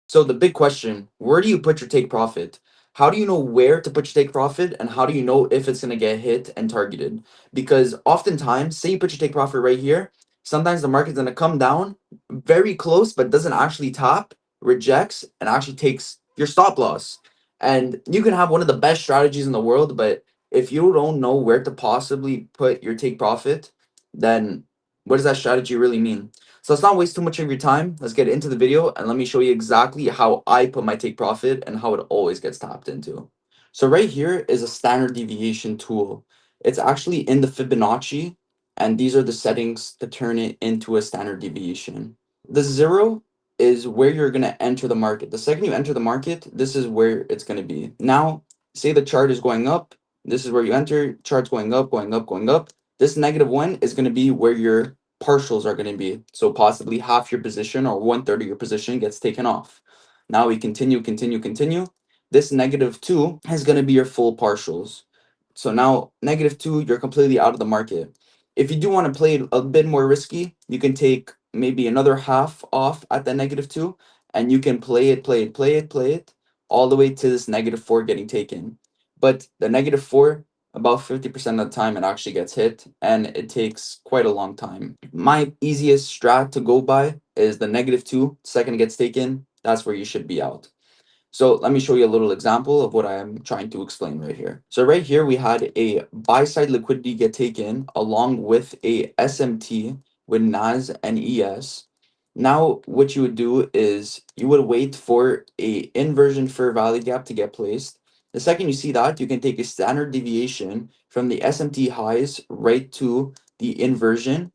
So the big question, where do you put your take profit? How do you know where to put your take profit and how do you know if it's going to get hit and targeted? Because oftentimes, say you put your take profit right here, sometimes the market's going to come down very close but doesn't actually tap, rejects and actually takes your stop loss. And you can have one of the best strategies in the world, but if you don't know where to possibly put your take profit, then what does that strategy really mean? So let's not waste too much of your time. Let's get into the video and let me show you exactly how I put my take profit and how it always gets tapped into. So right here is a standard deviation tool. It's actually in the Fibonacci, and these are the settings to turn it into a standard deviation. The zero is where you're going to enter the market. The second you enter the market, this is where it's going to be. Now, say the chart is going up. This is where you enter. Chart's going up, going up, going up. This -1 is going to be where your partials are going to be. So possibly half your position or 1/3 of your position gets taken off. Now we continue, continue, continue. This -2 is going to be your full partials. So now -2, you're completely out of the market. If you do want to play it a bit more risky, you can take maybe another half off at the -2 and you can play it, play it, play it, play it all the way to this -4 getting taken. But the -4, about 50% of the time it actually gets hit and it takes quite a long time. My easiest strat to go by is the -2, second it gets taken, that's where you should be out. So let me show you a little example of what I am trying to explain right here. So right here we had a buy side liquidity get taken along with a SMT with NAS and ES. Now what you would do is you would wait for a inversion fair value gap to get placed. The second you see that, you can take a standard deviation from the SMT highs right to the inversion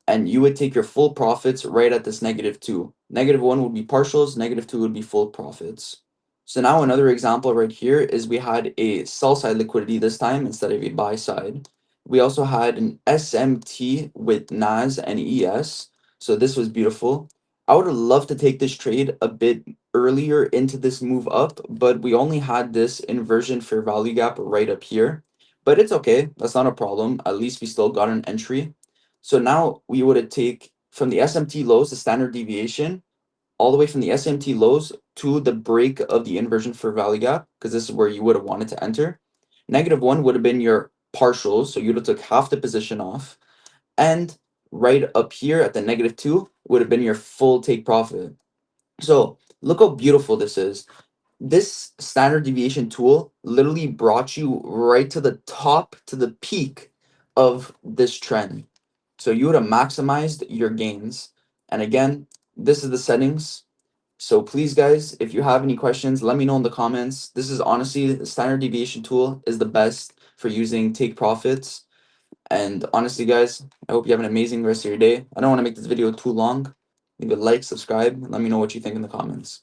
and you would take your full profits right at this -2. -1 would be partials, -2 would be full profits. So now another example right here is we had a sell side liquidity this time instead of a buy side. We also had an SMT with NAS and ES. So this was beautiful. I would have loved to take this trade a bit earlier into this move up, but we only had this inversion fair value gap right up here. But it's okay. That's not a problem. At least we still got an entry. So now we would take from the SMT lows, the standard deviation, all the way from the SMT lows to the break of the inversion for value gap, because this is where you would have wanted to enter. -1 would have been your partials, so you'd have took half the position off. And right up here at the -2 would have been your full take profit. So look how beautiful this is. This standard deviation tool literally brought you right to the top, to the peak of this trend. So you would have maximized your gains. And again, this is the settings. So please, guys, if you have any questions, let me know in the comments. This is honestly, the standard deviation tool is the best for using take profits. And honestly, guys, I hope you have an amazing rest of your day. I don't want to make this video too long. Leave a like, subscribe, and let me know what you think in the comments.